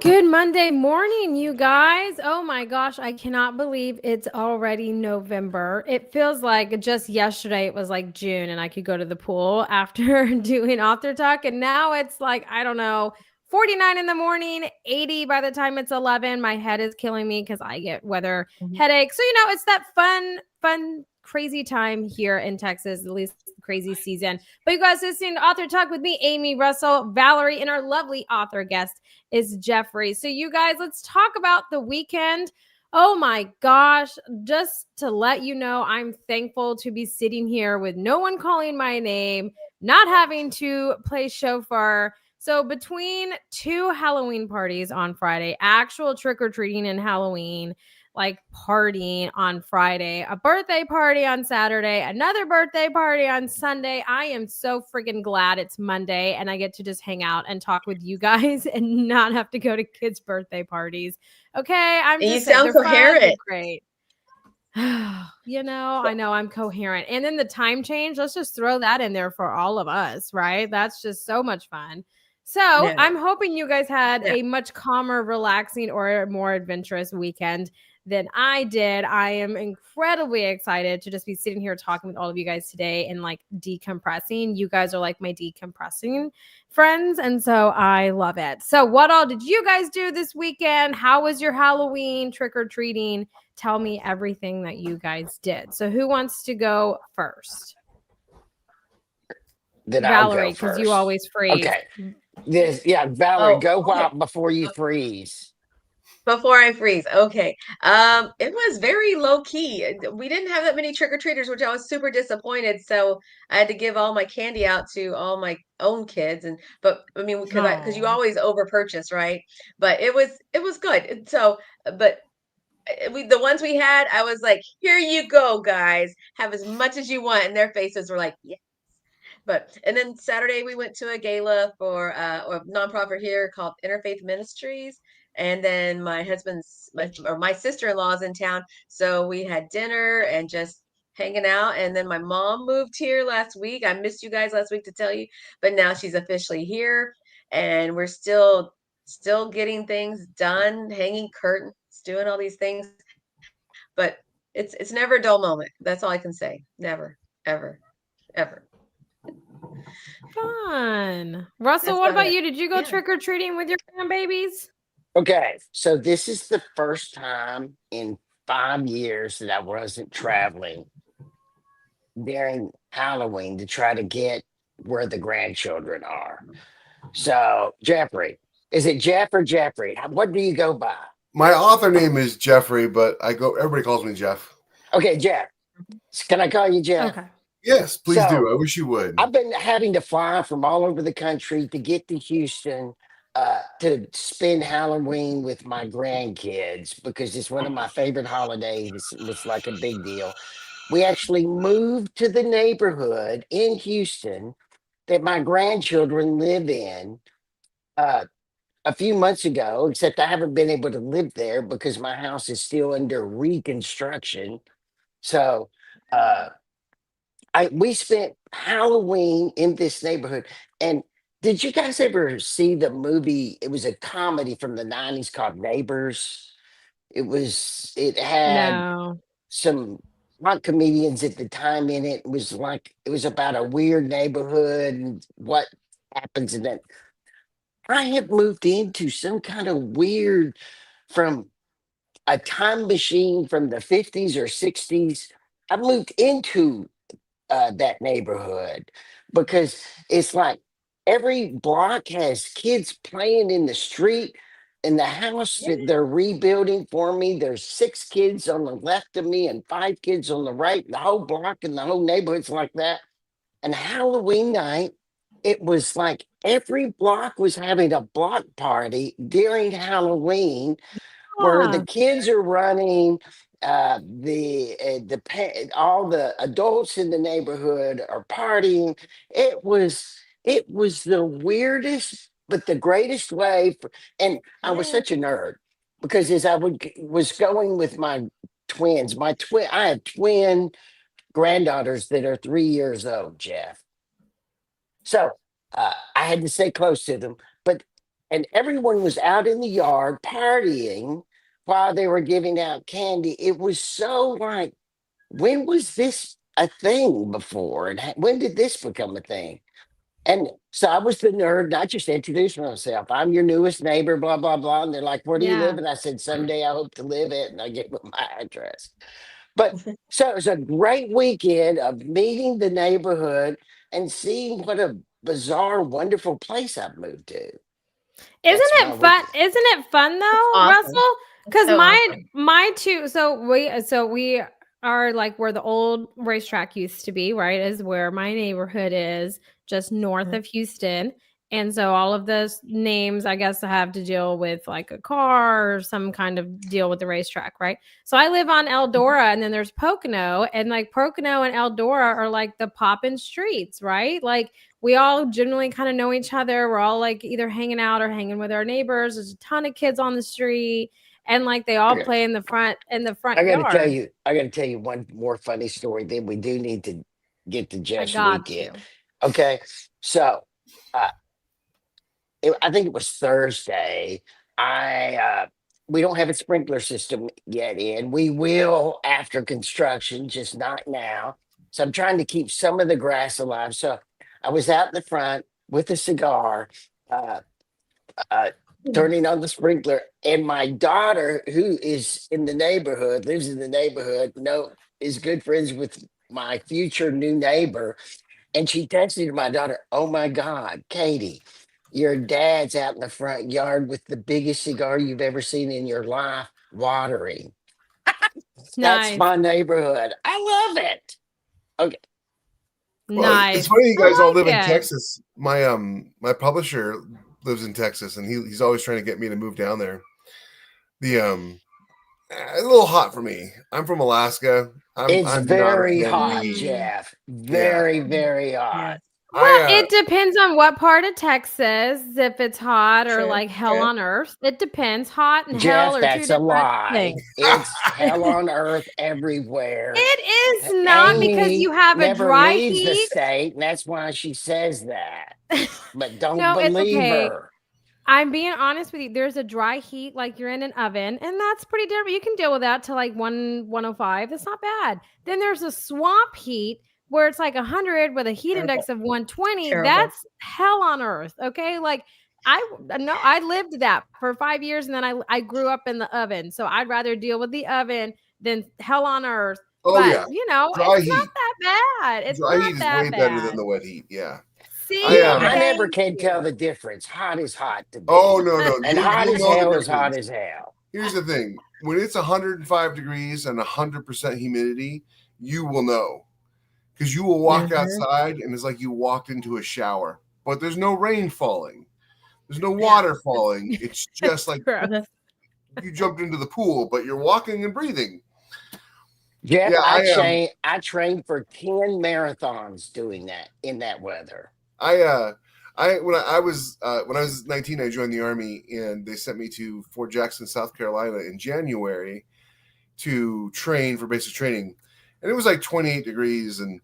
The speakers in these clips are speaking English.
Good Monday morning, you guys. Oh my gosh, I cannot believe it's already November. It feels like just yesterday it was like June and I could go to the pool after doing author talk. And now it's like, I don't know, 49 in the morning, 80 by the time it's 11. My head is killing me because I get weather Mhm. headaches. So, it's that fun, crazy time here in Texas, at least crazy season. But you guys listening to Author Talk with me, Amy Russell, Valerie, and our lovely author guest is Jeffrey. So, you guys, let's talk about the weekend. Oh my gosh, just to let you know, I'm thankful to be sitting here with no one calling my name, not having to play chauffeur. So, between two Halloween parties on Friday, actual trick or treating and Halloween, like partying on Friday, a birthday party on Saturday, another birthday party on Sunday. I am so freaking glad it's Monday and I get to just hang out and talk with you guys and not have to go to kids' birthday parties. Okay, I'm And you just saying sound they're fun, they're coherent. great. I know I'm coherent. And then the time change, let's just throw that in there for all of us, right? That's just so much fun. So No, I'm hoping you guys had no. a much calmer, relaxing, or more adventurous weekend than I did. I am incredibly excited to just be sitting here talking with all of you guys today and like decompressing. You guys are like my decompressing friends. And so I love it. So, what all did you guys do this weekend? How was your Halloween trick or treating? Tell me everything that you guys did. So, who wants to go first? Then I'll go Valerie, because you first. always freeze. Okay. Valerie, Oh, go okay. wild before you freeze. Before I freeze. Okay. It was very low key. We didn't have that many trick-or-treaters, which I was super disappointed. So I had to give all my candy out to all my own kids. But I mean, because you Oh, always over purchase, right? But it was good. So, but the ones we had, I was like, here you go, guys. Have as much as you want. And their faces were like, yeah. And then Saturday we went to a gala for a nonprofit here called Interfaith Ministries. And then my sister-in-law is in town, so we had dinner and just hanging out. And then my mom moved here last week. I missed you guys last week to tell you, but now she's officially here, and we're still getting things done, hanging curtains, doing all these things. But it's never a dull moment. That's all I can say. Never, ever, ever. fun. That's Russell, what about about it. you? Did you go Yeah. trick or treating with your grandbabies? Okay. So this is the first time in 5 years that I wasn't traveling during Halloween to try to get where the grandchildren are. So, Jeffrey, is it Jeff or Jeffrey? What do you go by? My author name is Jeffrey, but everybody calls me Jeff. Okay, Jeff. Can I call you Jeff? Okay. Yes, please do. So, I wish you would. I've been having to fly from all over the country to get to Houston to spend Halloween with my grandkids because it's one of my favorite holidays. It's like a big deal. We actually moved to the neighborhood in Houston that my grandchildren live in uh, a few months ago, except I haven't been able to live there because my house is still under reconstruction. So, uh, we spent Halloween in this neighborhood. And did you guys ever see the movie? It was a comedy from the 90s called Neighbors. It had No. some rock comedians at the time in it. It was about a weird neighborhood and what happens in that. I have moved into some kind of weird from a time machine from the 50s or 60s. I moved into that neighborhood because it's like every block has kids playing in the street. In the house Yeah. that they're rebuilding for me, there's 6 kids on the left of me and 5 kids on the right. The whole block and the whole neighborhood's like that. And Halloween night, it was like every block was having a block party during Halloween where the Ah, kids are running all the adults in the neighborhood are partying. It was the weirdest but the greatest way and I was Yeah. such a nerd because as was going with my twins, I have twin granddaughters that are 3 years old, Jeff. So I had to stay close to them. But and everyone was out in the yard partying while they were giving out candy. It was so like, when was this a thing before? And when did this become a thing? And so I was the nerd, and I just introduced myself. I'm your newest neighbor, blah, blah, blah. And they're like, where do you live? Yeah. And I said, someday I hope to live it. And I gave them my address. But so it was a great weekend of meeting the neighborhood and seeing what a bizarre, wonderful place I've moved to. Isn't That's my it fun? weekend. Isn't it fun It's though, awesome. Russell? It's Because so my awesome. my two, so we are like where the old racetrack used to be, right? Is where my neighborhood is, just north Mhm. of Houston. And so all of those names, I guess, have to deal with like a car or some kind of deal with the racetrack, right? So I live on Eldora, and then there's Pocono, and like Pocono and Eldora are like the poppin' streets, right? Like we all generally kind of know each other. We're all like either hanging out or hanging with our neighbors. There's a ton of kids on the street, and like they all Okay. play in the front I got to tell yard. you, I got to tell you one more funny story. Then we do need to get to I Jeff's got weekend. to. Okay. So, uh, I think it was Thursday. I we don't have a sprinkler system yet in. We will after construction, just not now. So I'm trying to keep some of the grass alive. So I was out in the front with a cigar, uh, uh, turning on the sprinkler, and my daughter, who is in the neighborhood, lives in the neighborhood, is good friends with my future new neighbor, and she texted my daughter, "Oh my God, Katie, your dad's out in the front yard with the biggest cigar you've ever seen in your life, watering." That's Nice. my neighborhood. I love it. Okay. Well, it's Nice. funny you guys I all like live in it. Texas. My publisher lives in Texas, and he's always trying to get me to move down there. The a little hot for me. I'm from Alaska. It's I'm not a very fan of the hot, heat. Mm. Jeff. Yeah, Very, very hot. Yes. Well, I it depends on what part of Texas, if it's hot or True. like hell True. on earth. It depends. Hot and hell Jeff, are two that's a different lie. things. It's hell on earth everywhere. It is not because Amy you have a never dry leaves the heat. state, and that's why she says that. But don't No, it's believe okay. her. I'm being honest with you. There's a dry heat, like you're in an oven, and that's pretty different. You can deal with that to like 105. That's not bad. Then there's a swamp heat where it's like 100 with a heat Terrible. index of 120. Terrible. That's hell on earth. Okay. Like I lived that for 5 years, and then I grew up in the oven. So I'd rather deal with the oven than hell on earth. oh But yeah, dry it's not heat. that bad. It's Dry not heat is that way better than bad. the wet heat. Yeah, I See, Yeah, I never thank can tell you. the difference. Hot is hot to Oh me, no, no, and hot you'll as know the hell is hot difference. as hell. Here's the thing: when it's 105 degrees and 100% humidity, you will know because you will walk Mhm. outside and it's like you walked into a shower, but there's no rain falling, there's no Yeah, water falling. It's just it's like true. Mhm. you jumped into the pool, but you're walking and breathing. Jeff, Yeah, I train. I trained for 10 marathons doing that in that weather. I when I was 19, I joined the army, and they sent me to Fort Jackson, South Carolina, in January to train for basic training, and it was like 28 degrees, and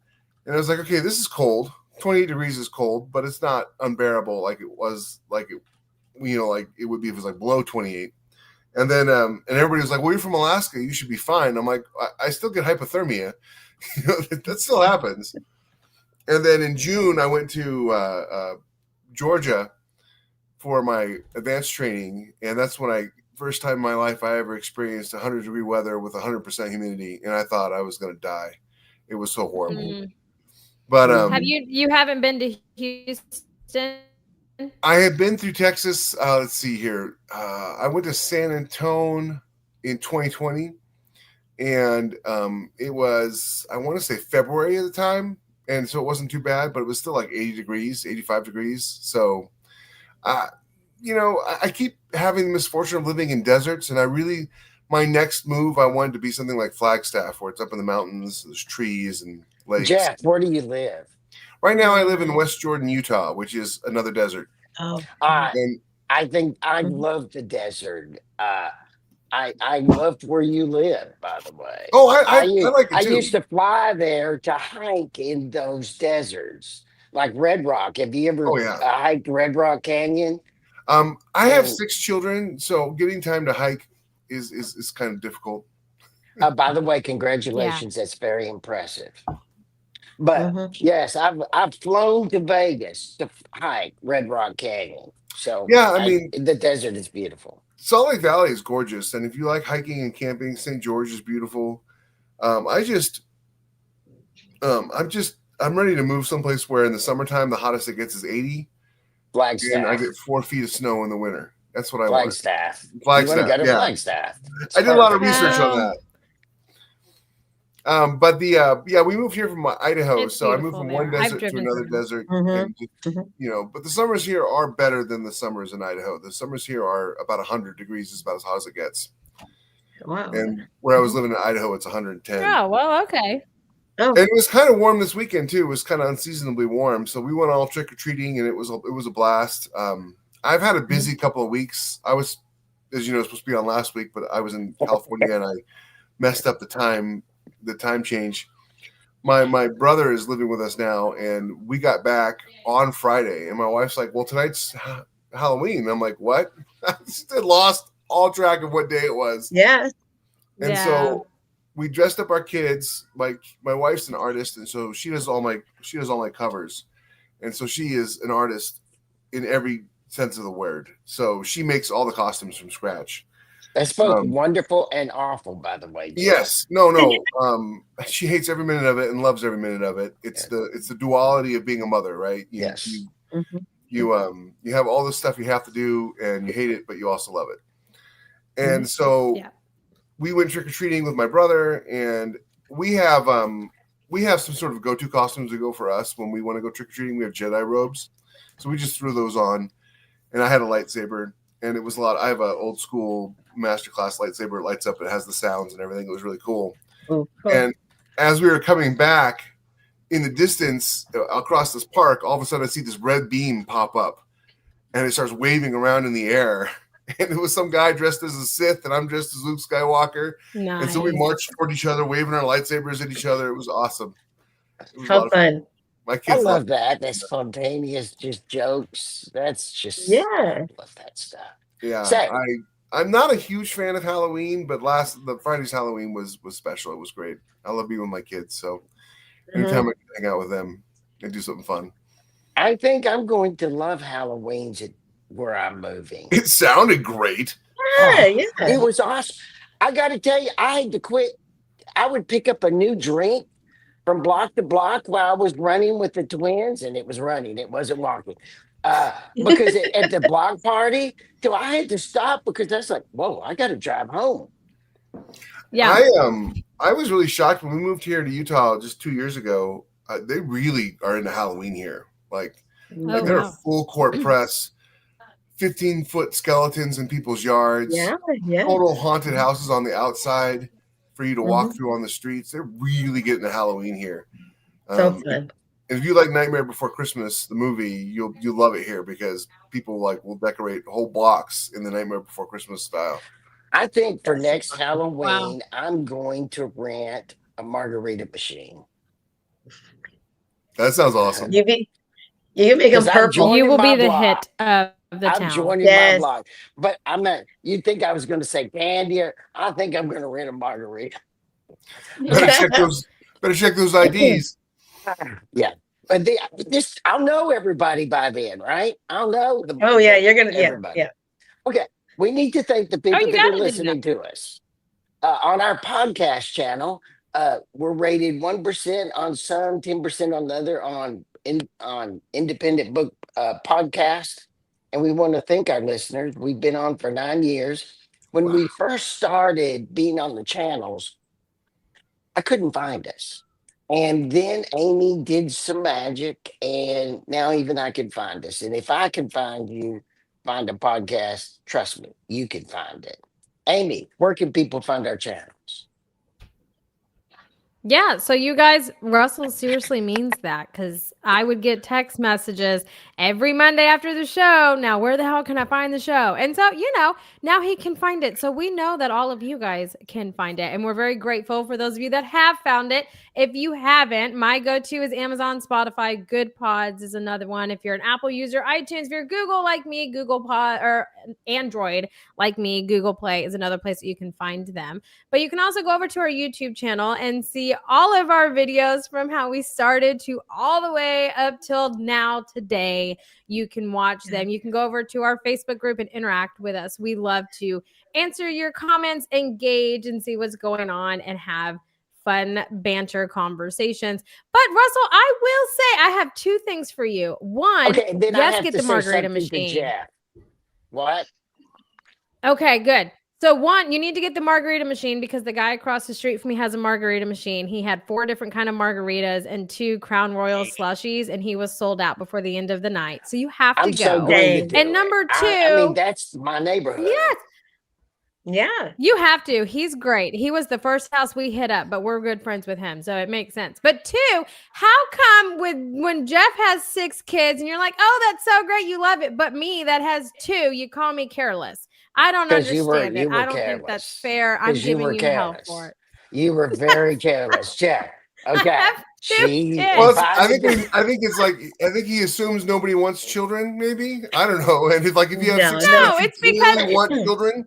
I was like, okay, this is cold. 28 degrees is cold, but it's not unbearable like it was like it, like it would be if it was like below 28. And then and everybody was like, well, you're from Alaska, you should be fine. I'm like, I still get hypothermia. That still happens. And then in June, I went to Georgia for my advanced training, and that's when first time in my life I ever experienced 100-degree weather with 100% humidity, and I thought I was going to die. It was so horrible. Mm. But Have you haven't been to Houston? I had been through Texas. Let's see here. I went to San Antonio in 2020, and it was, I want to say, February at the time, and so it wasn't too bad, but it was still like 80 degrees, 85 degrees. So I keep having the misfortune of living in deserts, and my next move, I wanted to be something like Flagstaff, where it's up in the mountains, there's trees and lakes. Jeff, where do you live? Right now, I live in West Jordan, Utah, which is another desert. Oh. And I think I Mhm. love the desert. I loved where you live, by the way. oh, I I like I it too. used to fly there to hike in those deserts, like Red Rock. Have you ever Oh yeah, hiked Red Rock Canyon? I have And 6 children, so getting time to hike is kind of difficult. by the way, Yeah. congratulations. That's very impressive. But Mhm. yes, I've flown to Vegas to hike Red Rock Canyon. So Yeah, I mean, the desert is beautiful. Salt Lake Valley is gorgeous, and if you like hiking and camping, St. George is beautiful. I just, I'm ready to move someplace where in the summertime the hottest it gets is 80, and I Flagstaff, get 4 feet of snow in the winter. That's what I want. Flagstaff. You want to Flagstaff, go to yeah. Flagstaff? It's I did a lot of perfect. research on Um, that. But we moved here from Idaho, it's so I moved beautiful from there. one I've desert to driven another through. desert, Mhm. and just, Mhm. but the summers here are better than the summers in Idaho. The summers here are about 100 degrees, is about as hot as it gets. Wow. And where I was Mhm. living in Idaho, it's 110. Oh, well, okay. Oh, And it was kind of warm this weekend too. It was kind of unseasonably warm, so we went all trick or treating, and it was a blast. I've had a busy couple of weeks. I was, as you know, supposed to be on last week, but I was in California and I messed up the time change. My brother is living with us now, and we got back on Friday, and my wife's like, "Well, tonight's Halloween." I'm like, "What?" I just lost all track of what day it was, yeah. and Yeah. so we dressed up our kids. My wife's an artist, and so she does all my covers, and so she is an artist in every sense of the word. So she makes all the costumes from scratch. That's both Um, wonderful and awful, by the way, Jeff. yes, no. She hates every minute of it and loves every minute of it. It's Yeah. the duality of being a mother, right? Yes. Mhm. You have all this stuff you have to do, and you hate it, but you also love it. And Mhm. so Yeah. we went trick or treating with my brother, and we have some sort of go-to costumes that go for us when we want to go trick or treating. We have Jedi robes, so we just threw those on, and I had a lightsaber, and it was a lot. I have an old school masterclass lightsaber. It lights up, it has the sounds and everything. It was really cool. Oh, cool. And as we were coming back in the distance across this park, all of a sudden I see this red beam pop up, and it starts waving around in the air. And it was some guy dressed as a Sith, and I'm dressed as Luke Skywalker. And so we Nice. marched toward each other, waving our lightsabers at each other. It was awesome. It was a How lot of fun. fun. My I kids love love that. That's spontaneous, just jokes. That's just, I Yeah. love that stuff. it. Yeah, So, I'm not a huge fan of Halloween, but the Friday's Halloween was special. It was great. I love being with my kids, so anytime Mhm. I can hang out with them and do something fun. I think I'm going to love Halloween's at where I'm moving. It sounded great. Yeah. Oh, Yeah. it was awesome. I got to tell you, I had to quit. I would pick up a new drink from block to block while I was running with the twins, and it was running, it wasn't walking. Because at the block party, so I had to stop because that's like, whoa, I got to drive home. Yeah. I was really shocked when we moved here to Utah just 2 years ago. They really are into Halloween here. Like Oh, they're a wow. full court press, 15-foot skeletons in people's yards, Yeah. Yeah. total haunted houses on the outside for you to walk Mhm. through on the streets. They're really getting to Halloween here. So And fun. if you like Nightmare Before Christmas, the movie, you'll love it here because people will decorate whole blocks in the Nightmare Before Christmas style. I think for That's so next fun. Halloween, I'm going to rent a margarita machine. That sounds awesome. You can make them Because I'm purple. joining You will my be the block. hit of the I'm town. joining my Yes. block. But I'm not, you'd think I was going to say candy. I think I'm going to rent a margarita. Better check those IDs. Yeah. But I'll know everybody by then, right? I'll know Oh yeah, you're gonna. Yeah. everybody. Yeah. Okay. We need to thank the people you that are gotta do that. listening to us on our podcast channel. We're rated 1% on some, 10% on the other on independent book podcast. And we want to thank our listeners. We've been on for 9 years. When we first started being on the channels, I couldn't find us. And then Amy did some magic, and now even I can find us. And if I can find you, find a podcast, trust me, you can find it. Amy, where can people find our channels? Yeah, so you guys, Russell seriously means that because I would get text messages every Monday after the show. Now, where the hell can I find the show? And so, now he can find it. So we know that all of you guys can find it. And we're very grateful for those of you that have found it. If you haven't, my go-to is Amazon, Spotify. Good Pods is another one. If you're an Apple user, iTunes. If you're Google like me, Google Pod, or Android like me, Google Play is another place that you can find them. But you can also go over to our YouTube channel and see all of our videos from how we started to all the way up till now today. You can watch them. You can go over to our Facebook group and interact with us. We love to answer your comments, engage, and see what's going on and have fun banter conversations. But Russell, I will say I have two things for you. One, Okay, then I yes, have get to the say margarita something to machine. Jeff. What? Okay, good. So one, you need to get the margarita machine because the guy across the street from me has a margarita machine. He had 4 different kind of margaritas and 2 Crown Royal slushies, and he was sold out before the end of the night. So you have to I'm so go. going to Dang. do And it. number 2, I mean, that's my neighborhood. yes, Yeah. you have to. He's great. He was the first house we hit up, but we're good friends with him, so it makes sense. But 2, how come when Jeff has 6 kids and you're like, oh, that's so great, you love it, but me that has 2, you call me careless? I don't Because you understand it. were I don't think that's careless. fair. I'm 'Cause you were giving you hell careless. for it. You were very careless, Jeff. Okay. have 2 She kids. Well, I think invited it's like he assumes nobody wants children. Maybe I don't know. And it's like if you have No, 6 No, kids, it's you because clearly want children.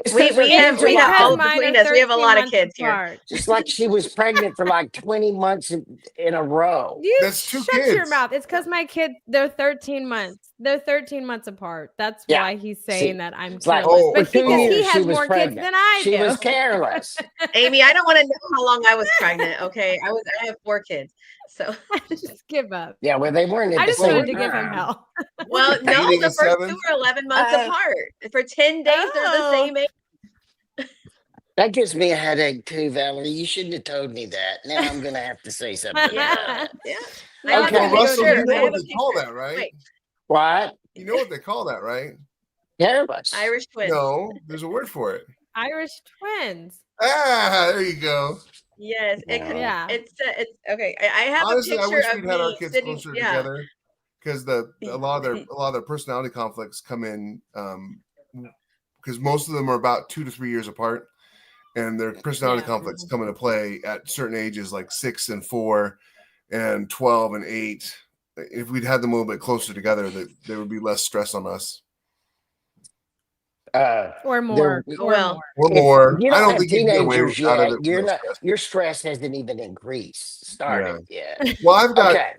It's We 'cause her we have kids are we have like all mine between are us. We have a 13 lot of months kids here. apart. just like she was pregnant for like 20 months in a row. You That's 2 shut your kids. mouth. It's because my kids, they're 13 months. They're 13 months apart. That's Yeah. why he's saying See, that I'm it's like, careless. oh, But for 2 because he years she has was more kids pregnant. than I She do. was careless. Amy, I don't want to know how long I was pregnant. Okay, I have 4 kids. So Just give up. Yeah, well, they weren't at I the just same wanted to give him time. hell. well, no, dating the at first 7? 2 are 11 months Uh, apart. For 10 days, they're the Oh. same age. That gives me a headache too, Valerie. You shouldn't have told me that. Now I'm gonna have to say something about Yeah, it. yeah. Yeah, I have Okay. a Well, go Russell, do picture. you it know I then. have what a they call picture. that, right? Wait, What? You know what they call that, right? Careless. Irish twins. No, there's a word for it. Irish twins. Ah, there you go. Yes, it could. No. Yeah. It's okay. I have Honestly, a I picture wish of we'd had our me kids sitting. closer Yeah, together because a lot of their personality conflicts come in because most of them are about 2 to 3 years apart, and their personality Yeah. conflicts come into play at certain ages like 6 and 4 and 12 and 8. If we'd had them a little bit closer together, there would be less stress on us. Or more. There- Or Well, more. Or if more. you I don't don't have think you can get away teenagers out of yet, it you're without not. stress. Your stress hasn't even started yet. Well, I've got Okay.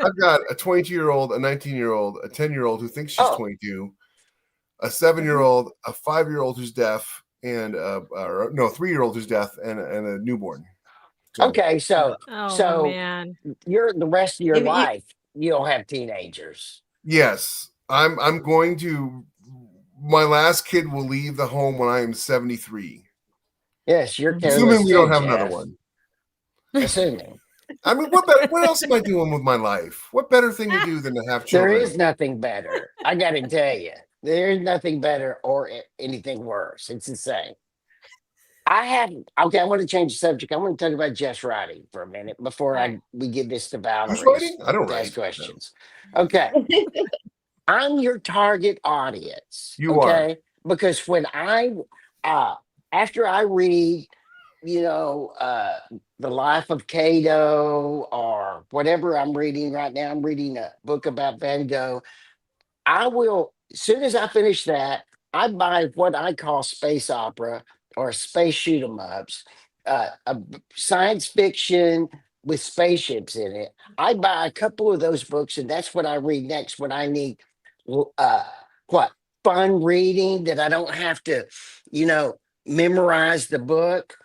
a 22-year-old, a 19-year-old, a 10-year-old who thinks she's Oh. 22, a 7-year-old, a 5-year-old who's deaf, and a 3-year-old who's deaf, and a newborn. So, Okay. So Oh, man. you're the rest of your You- life you'll have teenagers. yes, I'm going to. My last kid will leave the home when I am 73. Yes, you're careless Assuming we too, don't have another Jeff. one. Assuming I mean, what else am I doing with my life? What better thing to do than to have there children? is nothing better. I got to tell you, there is nothing better or anything worse. It's the same. Okay. I want to change the subject. I want to talk about Jeff's writing for a minute before All right. we give this to Valerie. Who's writing? I don't to write. ask questions. Okay. I'm your target audience. You okay? Because when after I read, The Life of Cato or whatever I'm reading right now, I'm reading a book about Van Gogh. I will, as soon as I finish that, I buy what I call space opera or space shoot 'em ups, science fiction with spaceships in it. I buy a couple of those books, and that's what I read next when I need uh, what fun reading that I don't have to, memorize the book.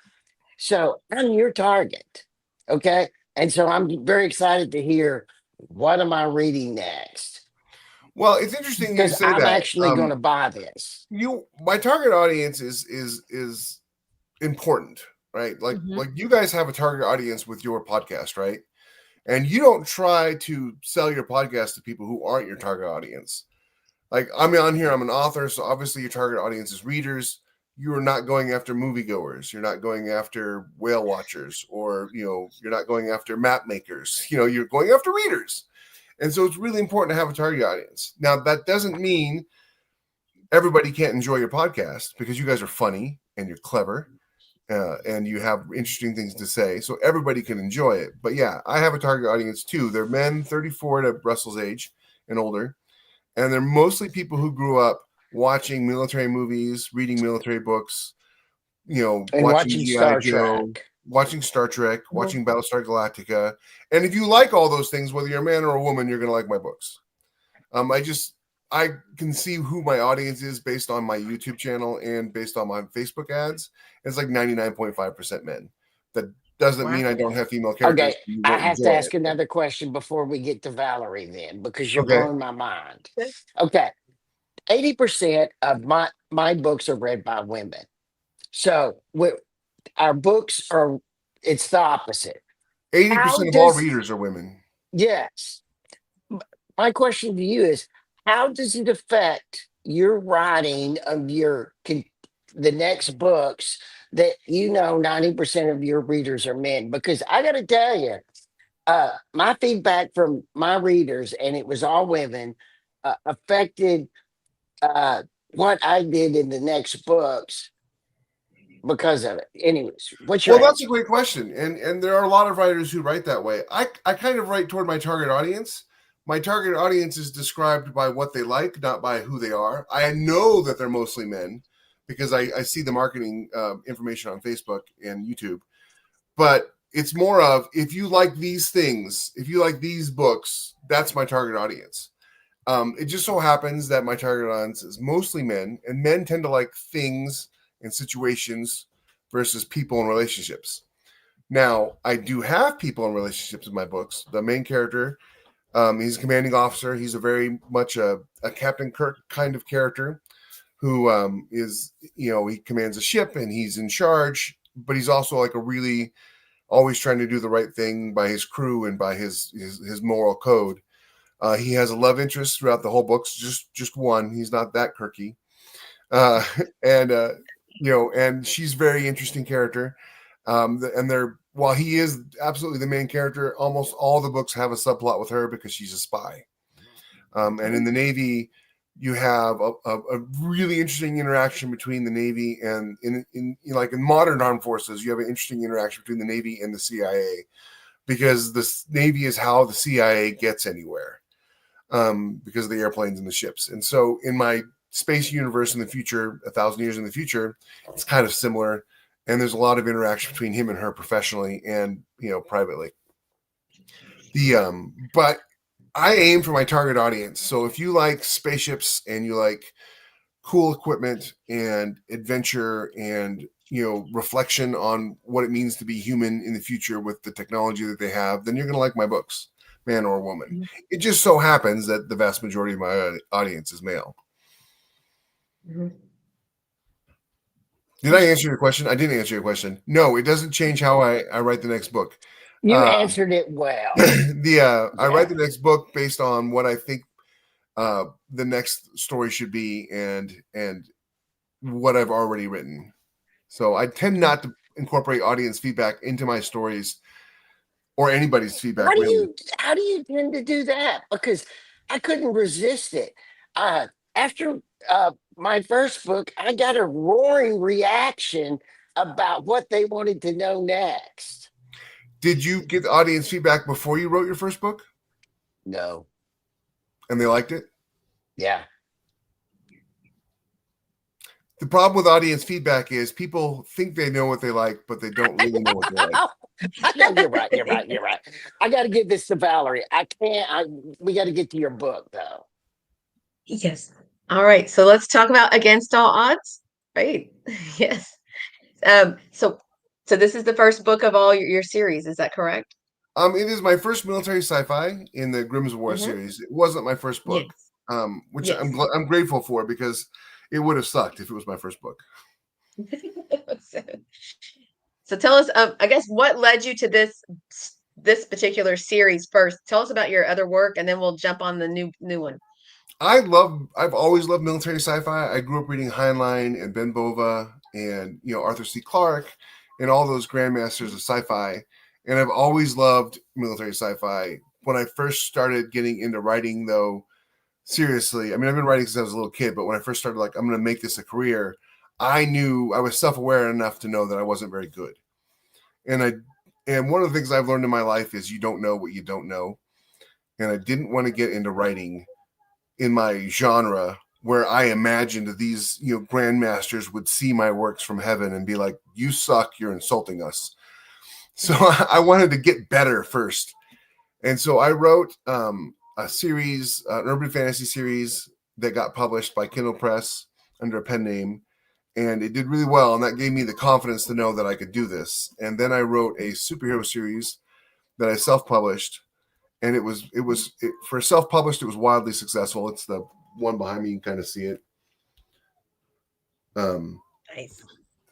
So I'm your target, okay? And so I'm very excited to hear what am I reading next. Well, it's interesting you Because say I'm that. actually going to buy this. My target audience is important, right? Like Mhm. like you guys have a target audience with your podcast, right? And you don't try to sell your podcast to people who aren't your target audience. Like I'm on here, I'm an author, so obviously your target audience is readers. You are not going after moviegoers. You're not going after whale watchers, or you're not going after map makers. You're going after readers. And so it's really important to have a target audience. Now, that doesn't mean everybody can't enjoy your podcast, because you guys are funny and you're clever and you have interesting things to say. So everybody can enjoy it. But yeah, I have a target audience too. They're men 34 to Russell's age and older. And they're mostly people who grew up watching military movies, reading military books, And watching watching G.I. Star Joe, Trek. watching Star Trek, watching Battlestar Galactica. And if you like all those things, whether you're a man or a woman, you're going to like my books. I can see who my audience is based on my YouTube channel and based on my Facebook ads. It's like 99.5% men. That doesn't mean I don't have female characters. Okay, I have to ask another question before we get to Valerie then, because you're Okay. blowing my mind. Okay, 80% of my books are read by women. So our books are, it's the opposite. 80% of all readers are women. Yes. My question to you is, how does it affect your writing of the next books that 90% of your readers are men? Because I got to tell you, my feedback from my readers, and it was all women, affected what I did in the next books because of it. Anyways, what's your That's a answer? great question. And there are a lot of writers who write that way. I kind of write toward my target audience. My target audience is described by what they like, not by who they are. I know that they're mostly men because I see the marketing information on Facebook and YouTube. But it's more of, if you like these things, if you like these books, that's my target audience. It just so happens that my target audience is mostly men, and men tend to like things and situations versus people and relationships. Now, I do have people and relationships in my books. The main character, he's a commanding officer. He's a very much a Captain Kirk kind of character who is, he commands a ship and he's in charge, but he's also like a really always trying to do the right thing by his crew and by his moral code. He has a love interest throughout the whole books, just one. He's not that quirky. And she's a very interesting character. While he is absolutely the main character, almost all the books have a subplot with her because she's a spy. And in the Navy, you have a really interesting interaction between the Navy and in modern armed forces, you have an interesting interaction between the Navy and the CIA, because the Navy is how the CIA gets anywhere, because of the airplanes and the ships. And so in my space universe in the future, 1,000 years in the future, it's kind of similar. And there's a lot of interaction between him and her professionally and, privately. But I aim for my target audience. So if you like spaceships and you like cool equipment and adventure and, reflection on what it means to be human in the future with the technology that they have, then you're going to like my books, man or woman. Mm-hmm. It just so happens that the vast majority of my audience is male. Mm-hmm. Did I answer your question? I didn't answer your question. No, it doesn't change how I write the next book. You answered it well. I write the next book based on what I think the next story should be and what I've already written. So I tend not to incorporate audience feedback into my stories or anybody's feedback. How do you tend to do that? Because I couldn't resist it. After my first book, I got a roaring reaction about what they wanted to know next. Did you get audience feedback before you wrote your first book? No. And they liked it? Yeah. The problem with audience feedback is people think they know what they like, but they don't really know what they like. No, you're right. I got to give this to Valerie. We got to get to your book, though. Yes. All right. So let's talk about Against All Odds. Right. Yes. So this is the first book of all your series. Is that correct? It is my first military sci-fi in the Grimm's War series. It wasn't my first book, which I'm grateful for, because it would have sucked if it was my first book. So tell us, I guess, what led you to this particular series first? Tell us about your other work, and then we'll jump on the new one. I've always loved military sci-fi. I grew up reading Heinlein and Ben Bova and Arthur C. Clarke and all those grandmasters of sci-fi. And I've always loved military sci-fi, when I first started getting into writing, though, seriously, I mean, I've been writing since I was a little kid, but when I first started, like, I'm going to make this a career, I knew I was self-aware enough to know that I wasn't very good. And one of the things I've learned in my life is you don't know what you don't know. And I didn't want to get into writing in my genre where I imagined these, grandmasters would see my works from heaven and be like, you suck, you're insulting us. So I wanted to get better first. And so I wrote a series, an urban fantasy series that got published by Kindle Press under a pen name. And it did really well. And that gave me the confidence to know that I could do this. And then I wrote a superhero series that I self-published. And it was for self-published, it was wildly successful. It's the one behind me. You can kind of see it. Nice.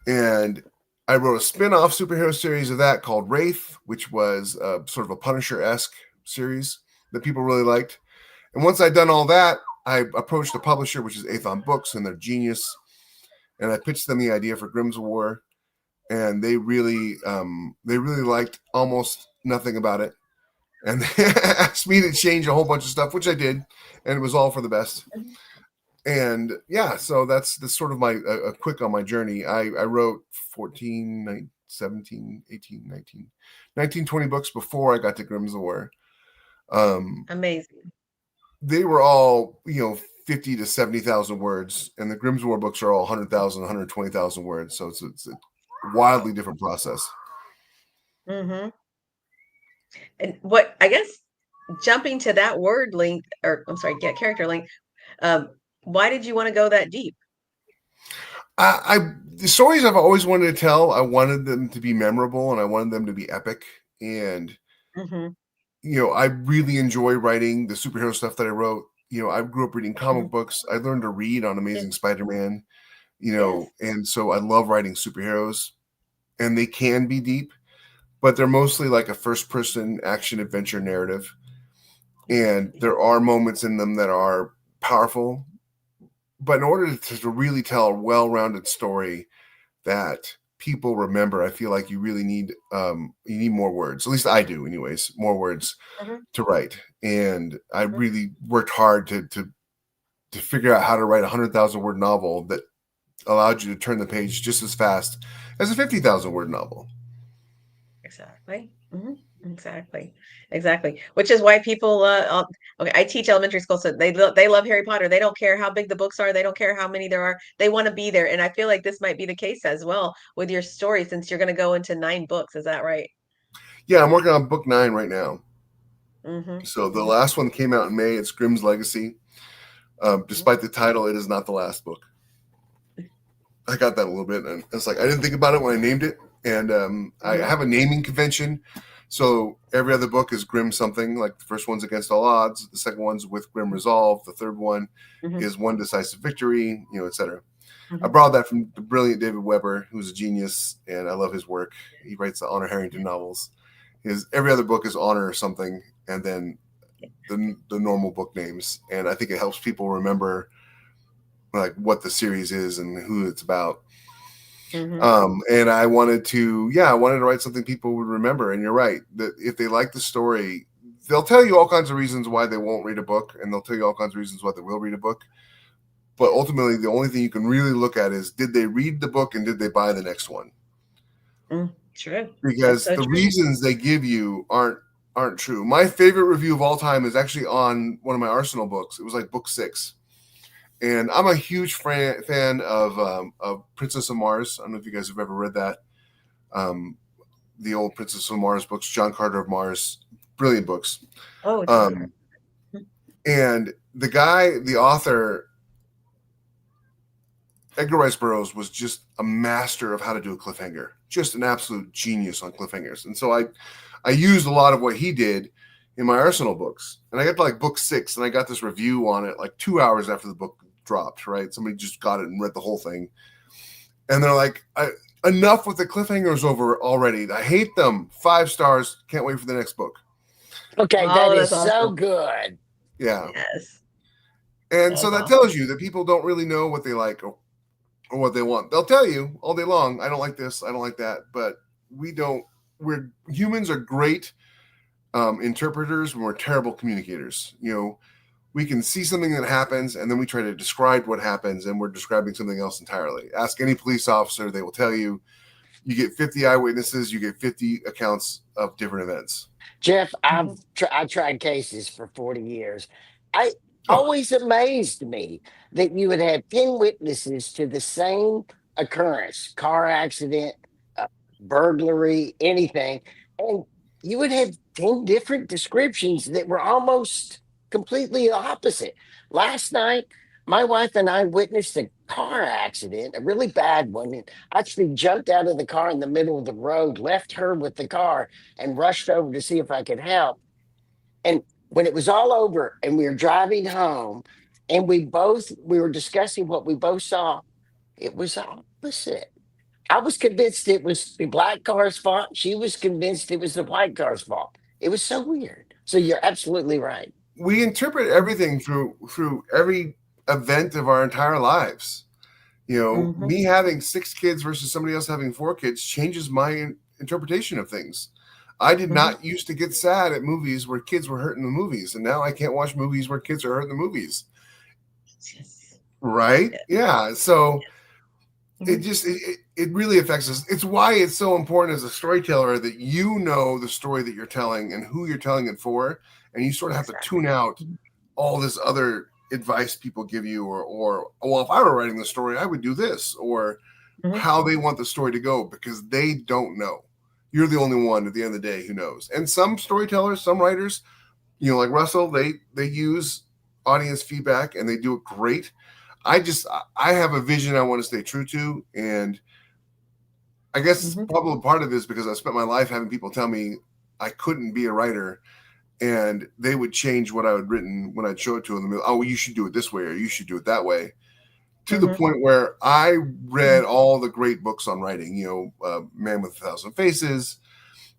And I wrote a spin-off superhero series of that called Wraith, which was sort of a Punisher-esque series that people really liked. And once I'd done all that, I approached a publisher, which is Athon Books, and they're genius. And I pitched them the idea for Grimm's War, and they really liked almost nothing about it. And they asked me to change a whole bunch of stuff, which I did, and it was all for the best. And yeah, so that's sort of my a quick on my journey. I wrote 14, 17, 18, 19, 19, 20 books before I got to Grimm's War. Amazing. They were all, 50 to 70,000 words, and the Grimm's War books are all 100,000, 120,000 words. So it's a wildly different process. Mm-hmm. And what, I guess, jumping to that word length, or I'm sorry, character length, why did you want to go that deep? The stories I've always wanted to tell, I wanted them to be memorable and I wanted them to be epic. And, I really enjoy writing the superhero stuff that I wrote. I grew up reading comic books. I learned to read on Amazing Spider-Man, and so I love writing superheroes, and they can be deep, but they're mostly like a first-person action adventure narrative. And there are moments in them that are powerful, but in order to really tell a well-rounded story that people remember, I feel like you really need more words. At least I do, anyways. More words to write, and I really worked hard to figure out how to write a 100,000 word novel that allowed you to turn the page just as fast as a 50,000 word novel. Exactly. Exactly. Which is why people, I teach elementary school, so they love Harry Potter. They don't care how big the books are. They don't care how many there are. They want to be there. And I feel like this might be the case as well with your story, since you're going to go into 9 books. Is that right? Yeah, I'm working on book 9 right now. So the last one came out in May. It's Grimm's Legacy. Despite the title, it is not the last book. I got that a little bit, and it's like I didn't think about it when I named it. And I have a naming convention. So every other book is Grimm something. Like the first one's Against All Odds. The second one's With Grim Resolve. The third one is One Decisive Victory, etc. I borrowed that from the brilliant David Weber, who's a genius, and I love his work. He writes the Honor Harrington novels. Every other book is Honor or something, and then the normal book names. And I think it helps people remember like what the series is and who it's about. And I wanted to write something people would remember. And you're right, that if they like the story, they'll tell you all kinds of reasons why they won't read a book, and they'll tell you all kinds of reasons why they will read a book. But ultimately, the only thing you can really look at is, did they read the book and did they buy the next one? True. Because the reasons they give you aren't true. My favorite review of all time is actually on one of my Arsenal books. It was like book 6. And I'm a huge fan of Princess of Mars. I don't know if you guys have ever read that. The old Princess of Mars books, John Carter of Mars, brilliant books. And the author, Edgar Rice Burroughs, was just a master of how to do a cliffhanger, just an absolute genius on cliffhangers. And so I used a lot of what he did in my Arsenal books. And I got to like book 6, and I got this review on it like 2 hours after the book dropped, right? Somebody just got it and read the whole thing. And they're like, enough with the cliffhangers over already. I hate them. 5 stars. Can't wait for the next book. Okay, that is awesome. So good. Yeah. Yes. And so that tells you that people don't really know what they like or what they want. They'll tell you all day long, I don't like this, I don't like that. But humans are great interpreters, we're terrible communicators. We can see something that happens, and then we try to describe what happens, and we're describing something else entirely. Ask any police officer, they will tell you. You get 50 eyewitnesses, you get 50 accounts of different events. Jeff, I tried cases for 40 years. I Oh, always amazed me that you would have 10 witnesses to the same occurrence, car accident, uh, burglary, anything, and you would have 10 different descriptions that were almost completely opposite. Last night, my wife and I witnessed a car accident, a really bad one. And I actually jumped out of the car in the middle of the road, left her with the car, and rushed over to see if I could help. And when it was all over and we were driving home and we were discussing what we both saw, it was opposite. I was convinced it was the black car's fault. She was convinced it was the white car's fault. It was so weird. So you're absolutely right. we interpret everything through every event of our entire lives. Me having 6 kids versus somebody else having 4 kids changes my interpretation of things. I did not used to get sad at movies where kids were hurt in the movies, and now I can't watch movies where kids are hurt in the movies. Yes. Right? Yeah. So Mhm. it really affects us. It's why it's so important as a storyteller that you know the story that you're telling and who you're telling it for, and you sort of have to Exactly. tune out all this other advice people give you, or well, if I were writing the story, I would do this, or Mhm. how they want the story to go, because they don't know. You're the only one at the end of the day who knows. And some storytellers, some writers, like Russell, they use audience feedback and they do it great. I have a vision I want to stay true to, and I guess probably part of this because I spent my life having people tell me I couldn't be a writer, and they would change what I had written when I'd show it to them. Oh, you should do it this way, or you should do it that way. To the point where I read all the great books on writing, Man with 1,000 Faces,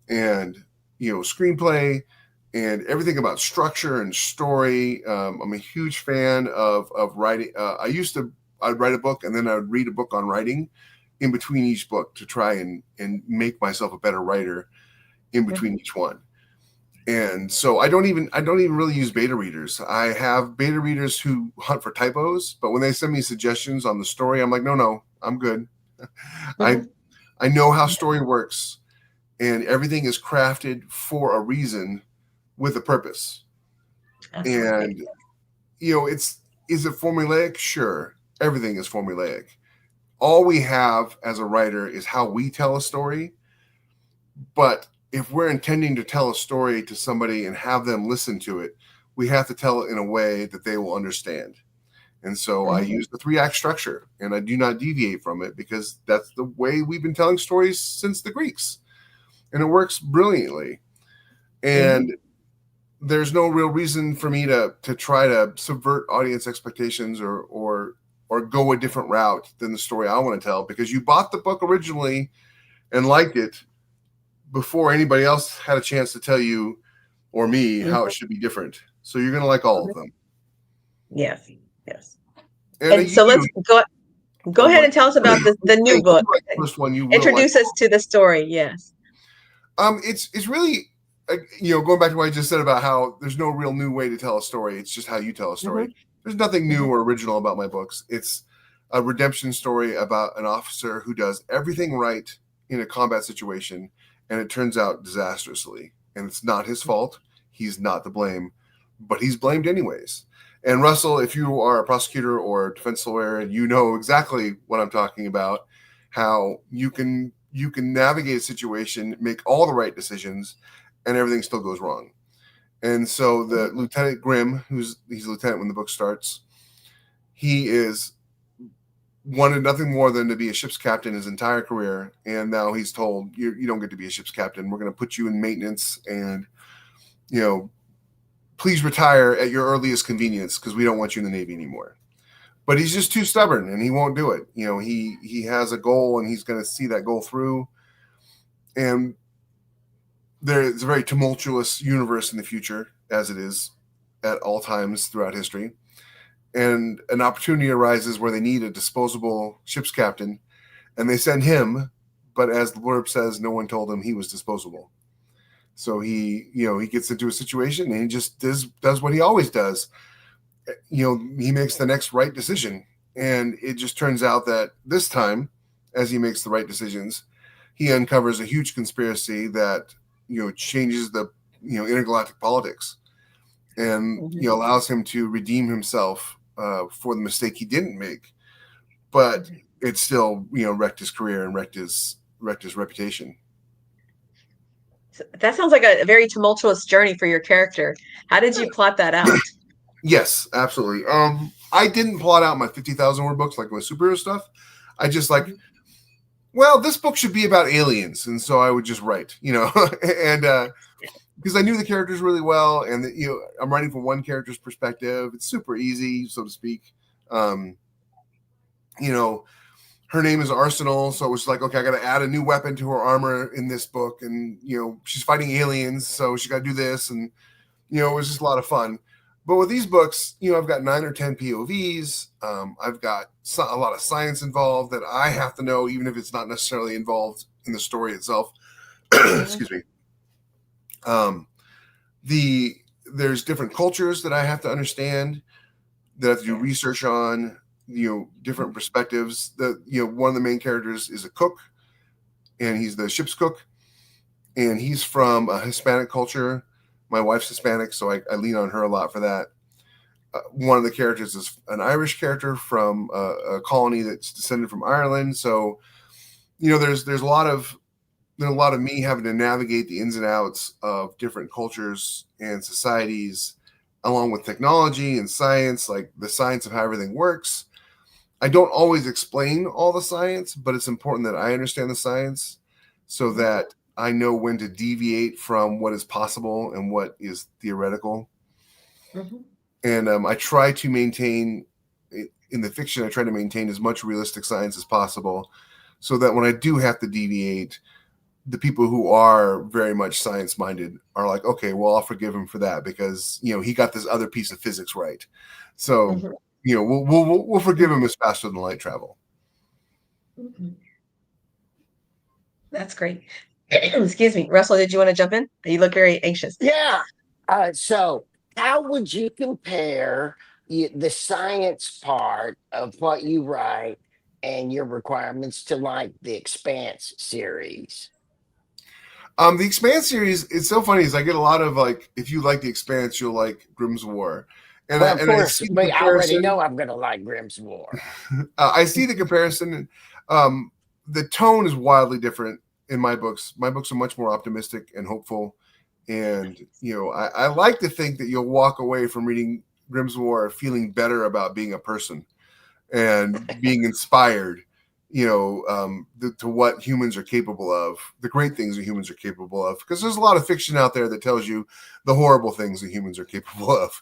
and screenplay, and everything about structure and story. I'm a huge fan of writing. I'd write a book and then I would read a book on writing in between each book to try and make myself a better writer in between each one. And so I don't even really use beta readers. I have beta readers who hunt for typos, but when they send me suggestions on the story, I'm like, no, I'm good. I know how story works, and everything is crafted for a reason with a purpose. Absolutely. And is it formulaic? Sure. Everything is formulaic. All we have as a writer is how we tell a story. But if we're intending to tell a story to somebody and have them listen to it, we have to tell it in a way that they will understand. And so I use the 3-act structure, and I do not deviate from it because that's the way we've been telling stories since the Greeks. And it works brilliantly. And there's no real reason for me to try to subvert audience expectations or go a different route than the story I want to tell, because you bought the book originally and liked it before anybody else had a chance to tell you or me how it should be different. So you're going to like all of them. Yes. And so let's go ahead and tell us about the new book. The first one, you will Introduce us to the story. Yes. It's really, going back to what I just said about how there's no real new way to tell a story. It's just how you tell a story. There's nothing new or original about my books. It's a redemption story about an officer who does everything right in a combat situation, and it turns out disastrously. And it's not his fault. He's not to blame, but he's blamed anyways. And Russell, if you are a prosecutor or a defense lawyer, you know exactly what I'm talking about, how you can navigate a situation, make all the right decisions, and everything still goes wrong. And so the Lieutenant Grimm, he's a lieutenant when the book starts, he wanted nothing more than to be a ship's captain his entire career, and now he's told you don't get to be a ship's captain. We're going to put you in maintenance, and please retire at your earliest convenience because we don't want you in the Navy anymore. But he's just too stubborn and he won't do it. He has a goal and he's going to see that goal through. And there's a very tumultuous universe in the future, as it is at all times throughout history. And an opportunity arises where they need a disposable ship's captain, and they send him. But as the blurb says, no one told him he was disposable. So he gets into a situation and he just does what he always does. He makes the next right decision. And it just turns out that this time, as he makes the right decisions, he uncovers a huge conspiracy that, changes the, intergalactic politics, and, allows him to redeem himself for the mistake he didn't make. But it still, wrecked his career and wrecked his reputation. That sounds like a very tumultuous journey for your character. How did you plot that out? Yes, absolutely. I didn't plot out my 50,000 word books like my superhero stuff. I just well, this book should be about aliens, and so I would just write, and because I knew the characters really well, and I'm writing from one character's perspective. It's super easy, so to speak. Her name is Arsenal, so it was like, okay, I got to add a new weapon to her armor in this book, and she's fighting aliens, so she got to do this, and it was just a lot of fun. But with these books, I've got 9 or 10 POVs. I've got a lot of science involved that I have to know, even if it's not necessarily involved in the story itself. Excuse me. There's different cultures that I have to understand, that I have to do research on, different perspectives. One of the main characters is a cook, and he's the ship's cook, and he's from a Hispanic culture. My wife's Hispanic, so I lean on her a lot for that. One of the characters is an Irish character from a colony that's descended from Ireland. So, there's a lot of me having to navigate the ins and outs of different cultures and societies, along with technology and science, like the science of how everything works. I don't always explain all the science, but it's important that I understand the science so that I know when to deviate from what is possible and what is theoretical. And I try to maintain, in the fiction, I try to maintain as much realistic science as possible, so that when I do have to deviate, the people who are very much science-minded are like, okay, well, I'll forgive him for that because, he got this other piece of physics right. So, we'll forgive him as faster than light travel. That's great. Excuse me. Russell, did you want to jump in? You look very anxious. Yeah. So how would you compare the science part of what you write and your requirements to like the Expanse series? The Expanse series, it's so funny, is I get a lot of if you like the Expanse, you'll like Grimm's War. And Well, of I course, see the we already comparison. know I'm going to like Grimm's War. I see the comparison. The tone is wildly different in my books. My books are much more optimistic and hopeful. And, I like to think that you'll walk away from reading Grimm's War feeling better about being a person and being inspired, to what humans are capable of, the great things that humans are capable of. Because there's a lot of fiction out there that tells you the horrible things that humans are capable of.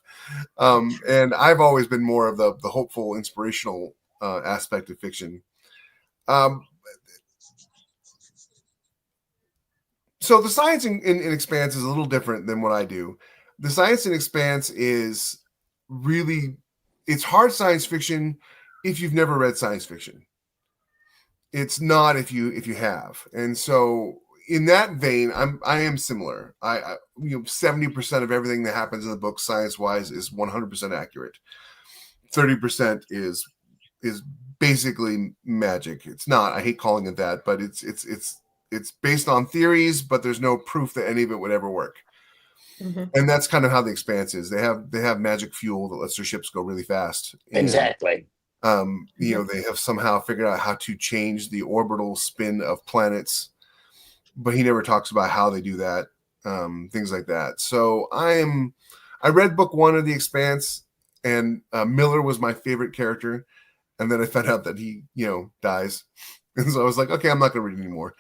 And I've always been more of the hopeful, inspirational aspect of fiction. So the science in Expanse is a little different than what I do. The science in Expanse is really, it's hard science fiction if you've never read science fiction. It's not if you have. And so in that vein, I am similar. I 70% of everything that happens in the book science-wise is 100% accurate. 30% is basically magic. It's not. I hate calling it that, but it's based on theories, but there's no proof that any of it would ever work. And that's kind of how the Expanse is. They have magic fuel that lets their ships go really fast. And, Exactly. they have somehow figured out how to change the orbital spin of planets, but he never talks about how they do that. Things like that. So I read book 1 of the Expanse, and Miller was my favorite character. And then I found out that he, dies. And so I was like, okay, I'm not going to read anymore.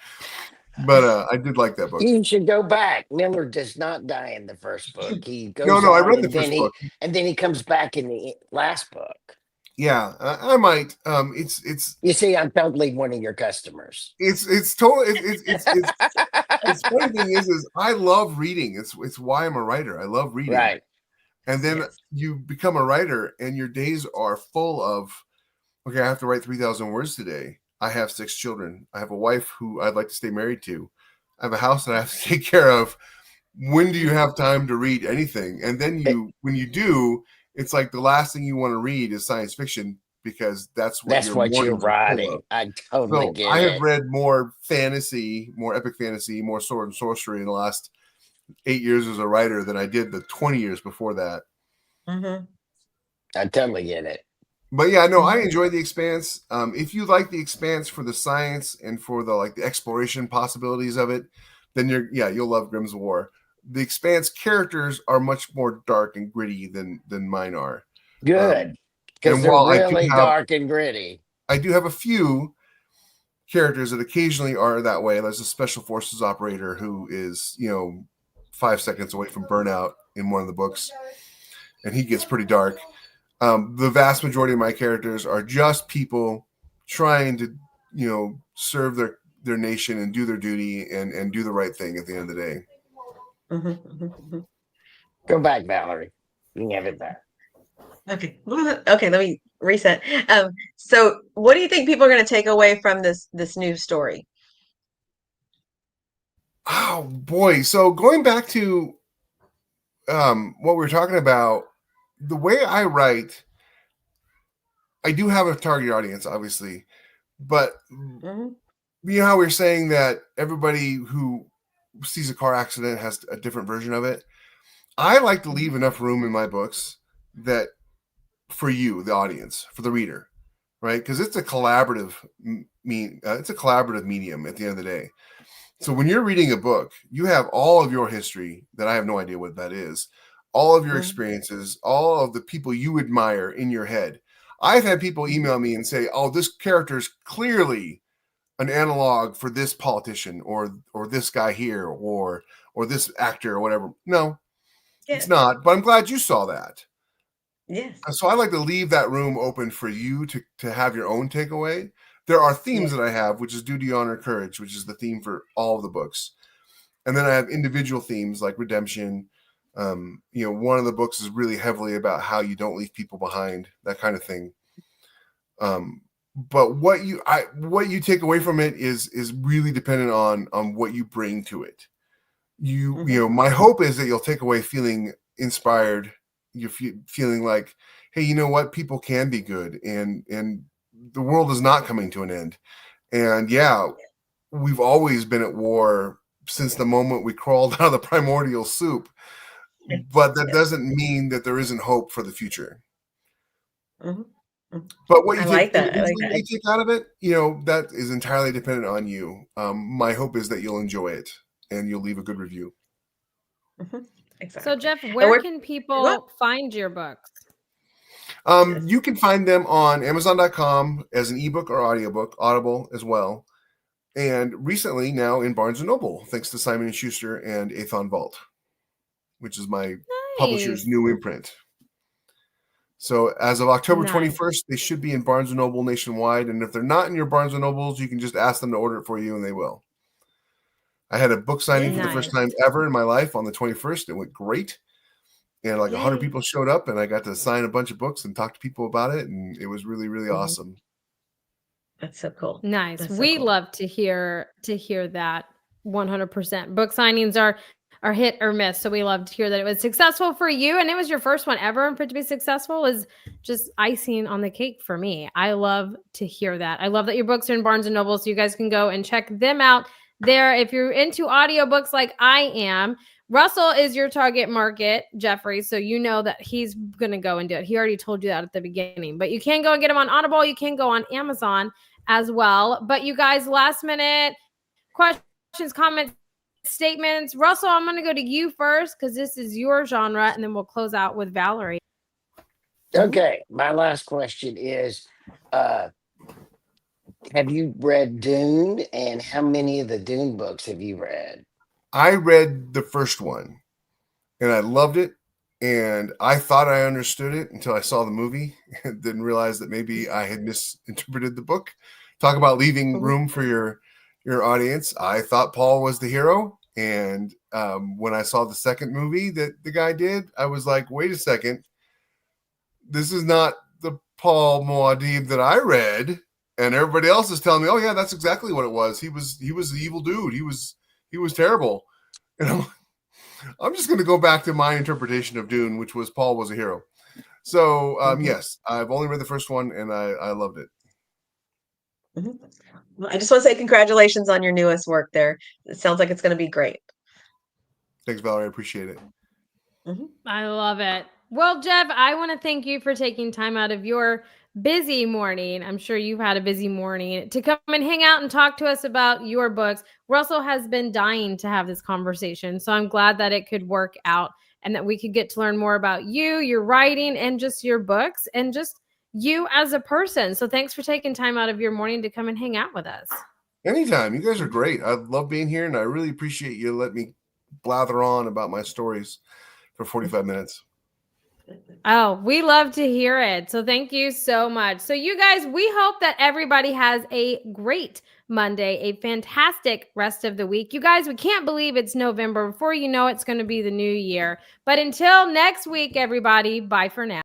But I did like that book. You should go back. Miller does not die in the first book. He goes No, I on, read the first book. and then he comes back in the last book. Yeah, I might. It's. You see, I'm totally one of your customers. It's totally. It's funny thing is I love reading. It's why I'm a writer. I love reading. Right. And then you become a writer, and your days are full of, okay, I have to write 3,000 words today. I have 6 children. I have a wife who I'd like to stay married to. I have a house that I have to take care of. when do you have time to read anything? And then when you do, it's like the last thing you want to read is science fiction because that's what That's your what you're mornings are full of. writing. I totally So get I have it. read more fantasy, more epic fantasy, more sword and sorcery in the last 8 years as a writer than I did the 20 years before that. Mm-hmm. I totally get it. But yeah, no, I Mhm. enjoy The Expanse. If you like The Expanse for the science and for the exploration possibilities of it, then you'll love Grimm's War. The Expanse characters are much more dark and gritty than mine are. Good. Because And they're while really dark and gritty. I do have a few characters that occasionally are that way. There's a special forces operator who is, 5 seconds away from burnout in one of the books, and he gets pretty dark. The vast majority of my characters are just people trying to, serve their nation and do their duty and do the right thing at the end of the day. Mm-hmm. Mm-hmm. Go back, Valerie. You can have it back. Okay. Okay, let me reset. So what do you think people are going to take away from this new story? Oh boy! So going back to what we were talking about, the way I write, I do have a target audience, obviously, but Mm-hmm. you know how we were saying that everybody who sees a car accident has a different version of it. I like to leave enough room in my books that for you, the audience, for the reader, right? Because it's a collaborative it's a collaborative medium at the end of the day. So when you're reading a book, you have all of your history that I have no idea what that is, all of your experiences, all of the people you admire in your head. I've had people email me and say, "Oh, this character is clearly an analog for this politician or this guy here or this actor or whatever." No, it's Yes. not. But I'm glad you saw that. Yes. So I like to leave that room open for you to have your own takeaway. There are themes that I have, which is duty, honor, courage, which is the theme for all of the books. And then I have individual themes like redemption. One of the books is really heavily about how you don't leave people behind, that kind of thing. But what you take away from it is really dependent on what you bring to it. My hope is that you'll take away feeling inspired. You're feeling like, hey, you know what? People can be good, and the world is not coming to an end. And yeah, we've always been at war since the moment we crawled out of the primordial soup. But that doesn't mean that there isn't hope for the future. Mm-hmm. But what you I take like that. I like individually, what you take out of it, that is entirely dependent on you. My hope is that you'll enjoy it and you'll leave a good review. Exactly. So, Jeff, where can people find your books? You can find them on Amazon.com as an ebook or audiobook, Audible as well. And recently now in Barnes & Noble, thanks to Simon & Schuster and Athon Vault, which is my publisher's new imprint. So as of October 21st, they should be in Barnes & Noble nationwide. And if they're not in your Barnes & Nobles, you can just ask them to order it for you and they will. I had a book signing for the first time ever in my life on the 21st. It went great. And 100 people showed up and I got to sign a bunch of books and talk to people about it. And it was really, really awesome. That's so cool. Nice. We love to hear that 100%. Book signings are hit or miss. So we love to hear that it was successful for you. And it was your first one ever. And for it to be successful is just icing on the cake for me. I love to hear that. I love that your books are in Barnes & Noble. So you guys can go and check them out there. If you're into audiobooks like I am, Russell is your target market, Jeffrey. So you know that he's going to go and do it. He already told you that at the beginning. But you can go and get him on Audible. You can go on Amazon as well. But you guys, last minute questions, comments, statements. Russell, I'm going to go to you first because this is your genre, and then we'll close out with Valerie. Okay, my last question is, have you read Dune, and how many of the Dune books have you read? I read the first one, and I loved it, and I thought I understood it until I saw the movie and didn't realize that maybe I had misinterpreted the book. Talk about leaving room for your audience. I thought Paul was the hero. And when I saw the second movie that the guy did, I was like, wait a second. This is not the Paul Muad'Dib that I read. And everybody else is telling me, oh yeah, that's exactly what it was. He was the evil dude. He was terrible. I'm just going to go back to my interpretation of Dune, which was Paul was a hero. So, yes, I've only read the first one, and I loved it. Well, I just want to say congratulations on your newest work there. It sounds like it's going to be great. Thanks, Valerie. I appreciate it. I love it. Well, Jeff, I want to thank you for taking time out of your busy morning. I'm sure you've had a busy morning to come and hang out and talk to us about your books. Russell has been dying to have this conversation, so I'm glad that it could work out and that we could get to learn more about you, your writing, and just your books and just you as a person. So thanks for taking time out of your morning to come and hang out with us. Anytime. You guys are great. I love being here, and I really appreciate you letting me blather on about my stories for 45 minutes. Oh, we love to hear it. So thank you so much. So you guys, we hope that everybody has a great Monday, a fantastic rest of the week. You guys, we can't believe it's November. Before you know it's going to be the new year. But until next week, everybody, bye for now.